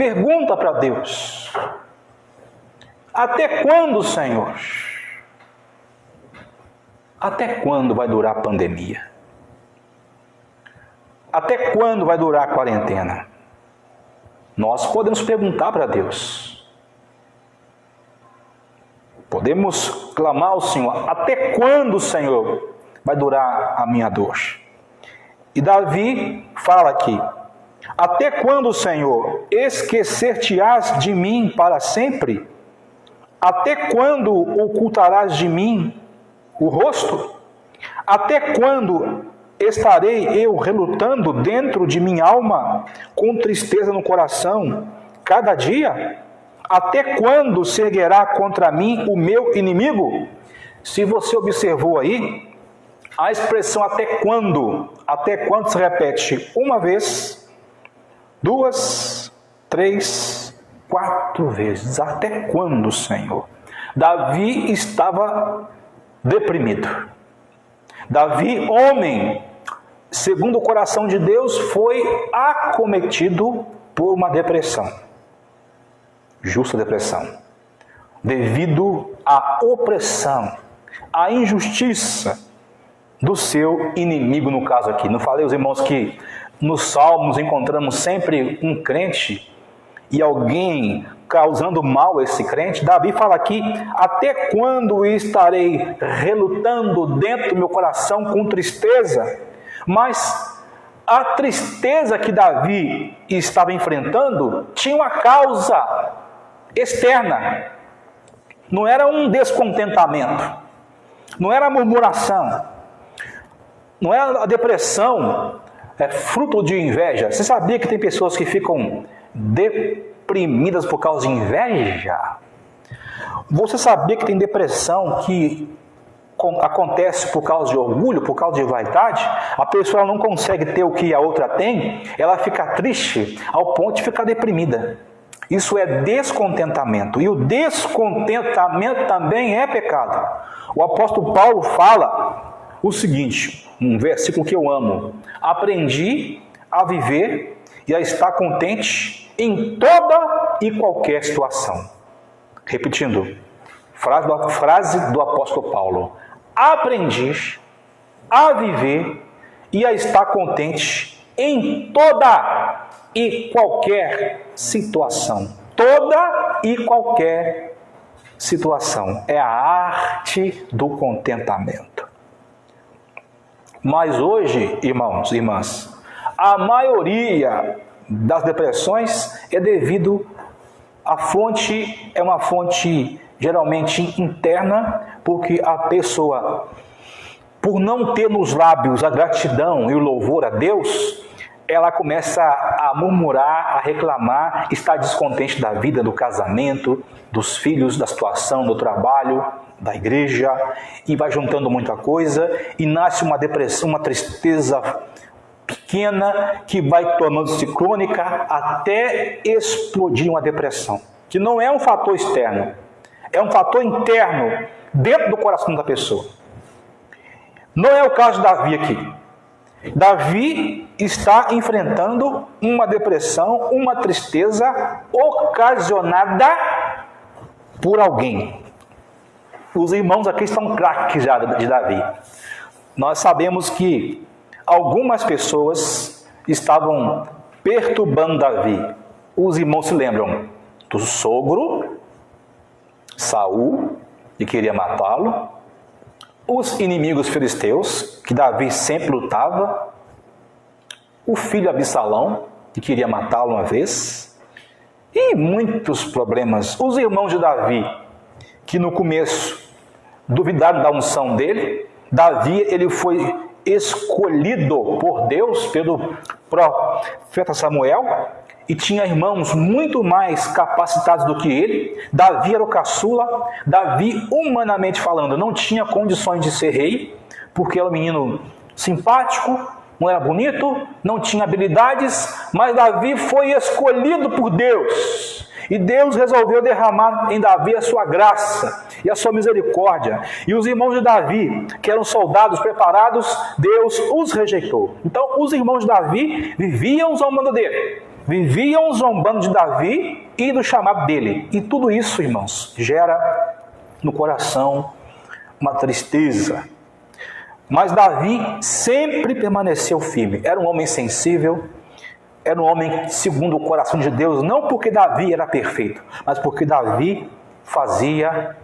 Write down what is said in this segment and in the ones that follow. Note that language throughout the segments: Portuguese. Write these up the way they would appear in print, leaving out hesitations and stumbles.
pergunta para Deus: até quando, Senhor? Até quando vai durar a pandemia? Até quando vai durar a quarentena? Nós podemos perguntar para Deus. Podemos clamar ao Senhor: até quando, Senhor, vai durar a minha dor? E Davi fala aqui: até quando, Senhor, esquecer-te-ás de mim para sempre? Até quando ocultarás de mim o rosto? Até quando estarei eu relutando dentro de minha alma, com tristeza no coração, cada dia? Até quando se erguerá contra mim o meu inimigo? Se você observou aí, a expressão até quando se repete uma vez, 2, 3, 4 vezes. Até quando, Senhor? Davi estava deprimido. Davi, homem, segundo o coração de Deus, foi acometido por uma depressão. Justa depressão. Devido à opressão, à injustiça do seu inimigo, no caso aqui. Não falei, os irmãos, que nos Salmos encontramos sempre um crente e alguém causando mal a esse crente? Davi fala aqui: até quando estarei relutando dentro do meu coração com tristeza? Mas a tristeza que Davi estava enfrentando tinha uma causa externa. Não era um descontentamento, não era murmuração, não era a depressão, fruto de inveja. Você sabia que tem pessoas que ficam deprimidas por causa de inveja? Você sabia que tem depressão que acontece por causa de orgulho, por causa de vaidade? A pessoa não consegue ter o que a outra tem, ela fica triste ao ponto de ficar deprimida. Isso é descontentamento, e o descontentamento também é pecado. O apóstolo Paulo fala o seguinte, um versículo que eu amo: aprendi a viver e a estar contente em toda e qualquer situação. Repetindo, frase do apóstolo Paulo: aprendi a viver e a estar contente em toda e qualquer situação. Toda e qualquer situação. É a arte do contentamento. Mas hoje, irmãos e irmãs, a maioria das depressões é devido à fonte, é uma fonte geralmente interna, porque a pessoa, por não ter nos lábios a gratidão e o louvor a Deus, ela começa a murmurar, a reclamar, está descontente da vida, do casamento, dos filhos, da situação, do trabalho, da igreja, e vai juntando muita coisa, e nasce uma depressão, uma tristeza pequena, que vai tornando-se crônica, até explodir uma depressão, que não é um fator externo, é um fator interno, dentro do coração da pessoa. Não é o caso de Davi aqui. Davi está enfrentando uma depressão, uma tristeza ocasionada por alguém. Os irmãos aqui estão craques já de Davi. Nós sabemos que algumas pessoas estavam perturbando Davi. Os irmãos se lembram do sogro, Saul, que queria matá-lo, os inimigos filisteus, que Davi sempre lutava, o filho Absalão, que queria matá-lo uma vez, e muitos problemas. Os irmãos de Davi, que no começo duvidaram da unção dele. Davi, ele foi escolhido por Deus, pelo profeta Samuel, e tinha irmãos muito mais capacitados do que ele. Davi era o caçula. Davi, humanamente falando, não tinha condições de ser rei, porque era um menino simpático, não era bonito, não tinha habilidades, mas Davi foi escolhido por Deus. E Deus resolveu derramar em Davi a sua graça e a sua misericórdia. E os irmãos de Davi, que eram soldados preparados, Deus os rejeitou. Então, os irmãos de Davi viviam ao mando dele. viviam zombando de Davi e do chamado dele. E tudo isso, irmãos, gera no coração uma tristeza. Mas Davi sempre permaneceu firme. Era um homem sensível, era um homem segundo o coração de Deus, não porque Davi era perfeito, mas porque Davi fazia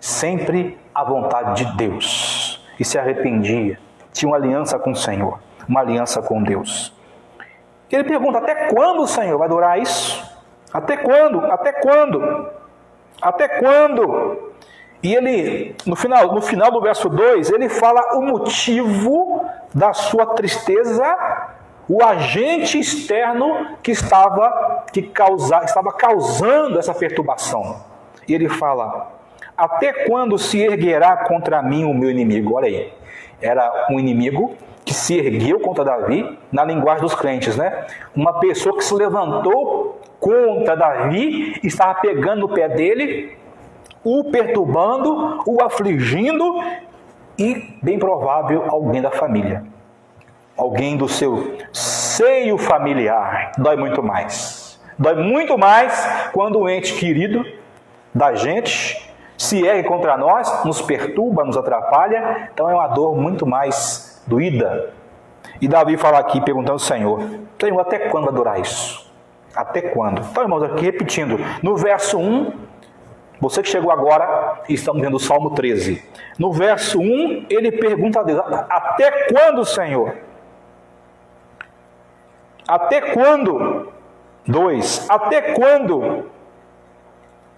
sempre a vontade de Deus e se arrependia. Tinha uma aliança com o Senhor, uma aliança com Deus. Ele pergunta: até quando, Senhor, vai durar isso? Até quando? Até quando? Até quando? E ele, no final do verso 2, ele fala o motivo da sua tristeza, o agente externo que estava causando essa perturbação. E ele fala: até quando se erguerá contra mim o meu inimigo? Olha aí, era um inimigo que se ergueu contra Davi, na linguagem dos crentes, né? Uma pessoa que se levantou contra Davi, estava pegando no pé dele, o perturbando, o afligindo, e, bem provável, alguém da família. Alguém do seu seio familiar. Dói muito mais. Dói muito mais quando o ente querido da gente se ergue contra nós, nos perturba, nos atrapalha. Então é uma dor muito mais doída. E Davi fala aqui, perguntando ao Senhor: Senhor, até quando vai durar isso? Até quando? Então, irmãos, aqui repetindo, no verso 1, você que chegou agora, estamos vendo o Salmo 13. No verso 1, ele pergunta a Deus: até quando, Senhor? Até quando? 2, até quando?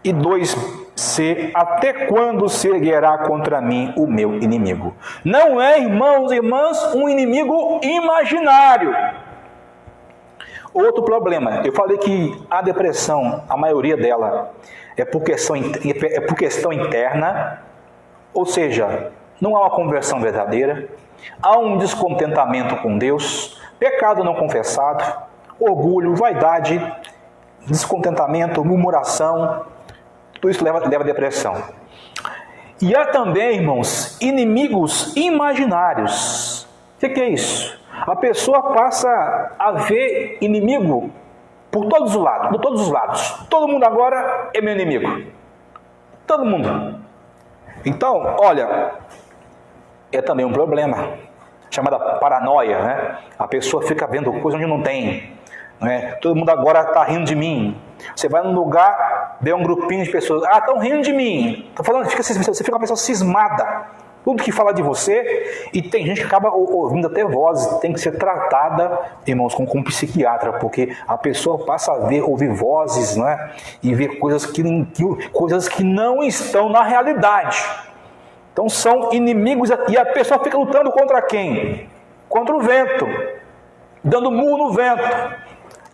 E 2c, até quando se erguerá contra mim o meu inimigo? Não é, irmãos e irmãs, um inimigo imaginário. Outro problema, eu falei que a depressão, a maioria dela, é por questão interna, ou seja, não há uma conversão verdadeira, há um descontentamento com Deus, pecado não confessado, orgulho, vaidade, descontentamento, murmuração, tudo isso leva à depressão. E há também, irmãos, inimigos imaginários. O que é isso? A pessoa passa a ver inimigo por todos os lados. Todo mundo agora é meu inimigo. Todo mundo. Então, olha, é também um problema, chamada paranoia, né? A pessoa fica vendo coisa onde não tem. Né? Todo mundo agora está rindo de mim. Você vai num lugar, vê um grupinho de pessoas, estão rindo de mim. Tô falando, você fica uma pessoa cismada. Tudo que fala de você, e tem gente que acaba ouvindo até vozes, tem que ser tratada, irmãos, com um psiquiatra, porque a pessoa passa a ouvir vozes, né? E ver coisas que não estão na realidade. Então são inimigos, e a pessoa fica lutando contra quem? Contra o vento, dando murro no vento,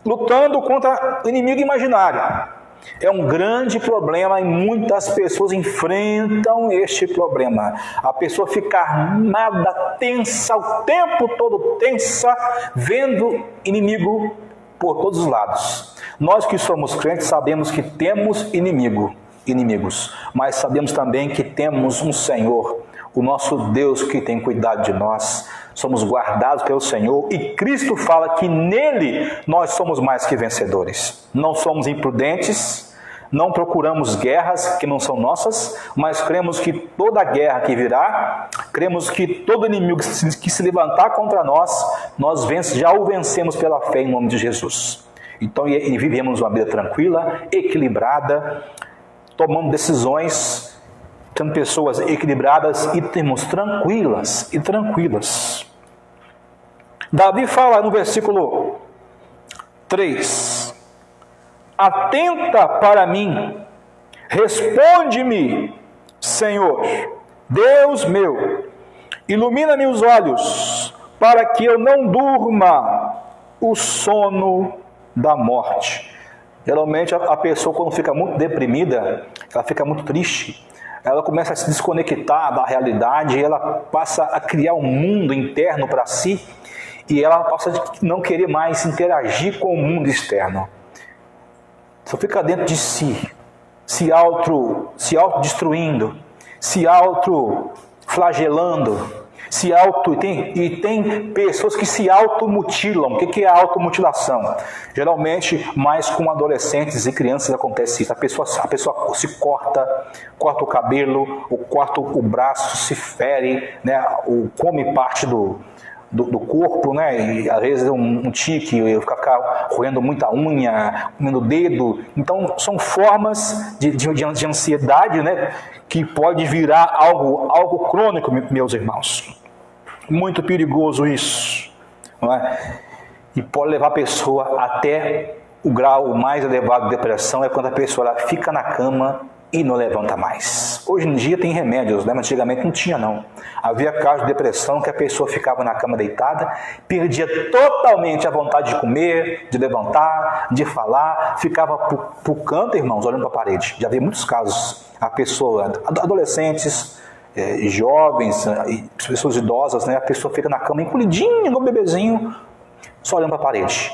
lutando contra o inimigo imaginário. É um grande problema e muitas pessoas enfrentam este problema. A pessoa fica armada, tensa, o tempo todo tensa, vendo inimigo por todos os lados. Nós que somos crentes sabemos que temos inimigos, mas sabemos também que temos um Senhor, o nosso Deus que tem cuidado de nós. Somos guardados pelo Senhor e Cristo fala que nele nós somos mais que vencedores. Não somos imprudentes, não procuramos guerras que não são nossas, mas cremos que toda guerra que virá, cremos que todo inimigo que se levantar contra nós, já o vencemos pela fé em nome de Jesus. Então vivemos uma vida tranquila, equilibrada, tomando decisões, sendo pessoas equilibradas e temos tranquilas. Davi fala no versículo 3: atenta para mim, responde-me, Senhor, Deus meu, ilumina-me os olhos, para que eu não durma o sono da morte. Geralmente a pessoa, quando fica muito deprimida, ela fica muito triste, ela começa a se desconectar da realidade, ela passa a criar um mundo interno para si, e ela passa a não querer mais interagir com o mundo externo. Só fica dentro de si, se autodestruindo, se autoflagelando. E tem pessoas que se automutilam. O que é a automutilação? Geralmente, mais com adolescentes e crianças acontece isso. A pessoa se corta o cabelo, ou corta o braço, se fere, né? Ou come parte do corpo, né? E às vezes um tique, ficar roendo muita unha, comendo o dedo. Então, são formas de ansiedade, né? Que pode virar algo crônico, meus irmãos. Muito perigoso isso, não é? E pode levar a pessoa até o grau mais elevado de depressão, é quando a pessoa fica na cama e não levanta mais. Hoje em dia tem remédios, né? Mas antigamente não tinha não. Havia casos de depressão que a pessoa ficava na cama deitada, perdia totalmente a vontade de comer, de levantar, de falar, ficava pro canto, irmãos, olhando para a parede. Já vi muitos casos. A pessoa, adolescentes, jovens, pessoas idosas, né? A pessoa fica na cama encolhidinha, igual um bebezinho, só olhando para a parede.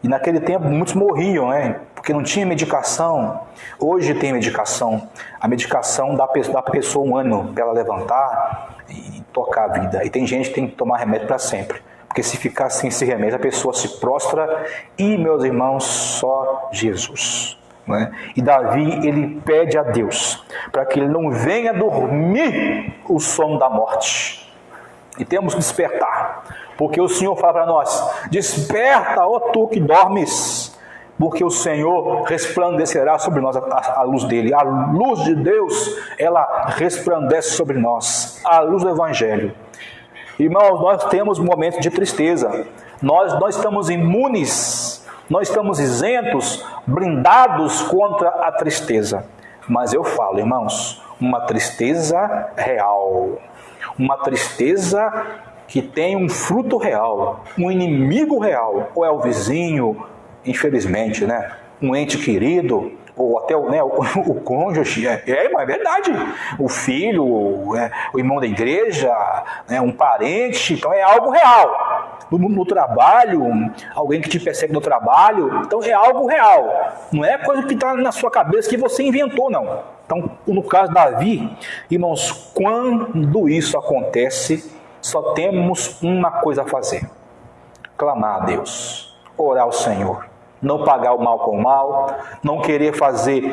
E naquele tempo muitos morriam, né? Porque não tinha medicação. Hoje tem medicação. A medicação dá para a pessoa um ânimo para ela levantar e tocar a vida. E tem gente que tem que tomar remédio para sempre. Porque se ficar sem esse remédio, a pessoa se prostra e, meus irmãos, só Jesus. Né? E Davi, ele pede a Deus para que ele não venha dormir o sono da morte. E temos que despertar. Porque o Senhor fala para nós, desperta, ó tu que dormes, porque o Senhor resplandecerá sobre nós a luz dele. A luz de Deus, ela resplandece sobre nós, a luz do Evangelho. Irmãos, nós temos momentos de tristeza, nós estamos imunes, nós estamos isentos, blindados contra a tristeza. Mas eu falo, irmãos, uma tristeza real, uma tristeza que tem um fruto real, um inimigo real, ou é o vizinho, infelizmente, né? Um ente querido, ou até o cônjuge, é verdade, o filho, o irmão da igreja, né? Um parente, então é algo real. No trabalho, alguém que te persegue no trabalho, então é algo real, não é coisa que está na sua cabeça que você inventou, não. Então, no caso de Davi, irmãos, quando isso acontece, só temos uma coisa a fazer: clamar a Deus, orar ao Senhor, não pagar o mal com o mal, não querer fazer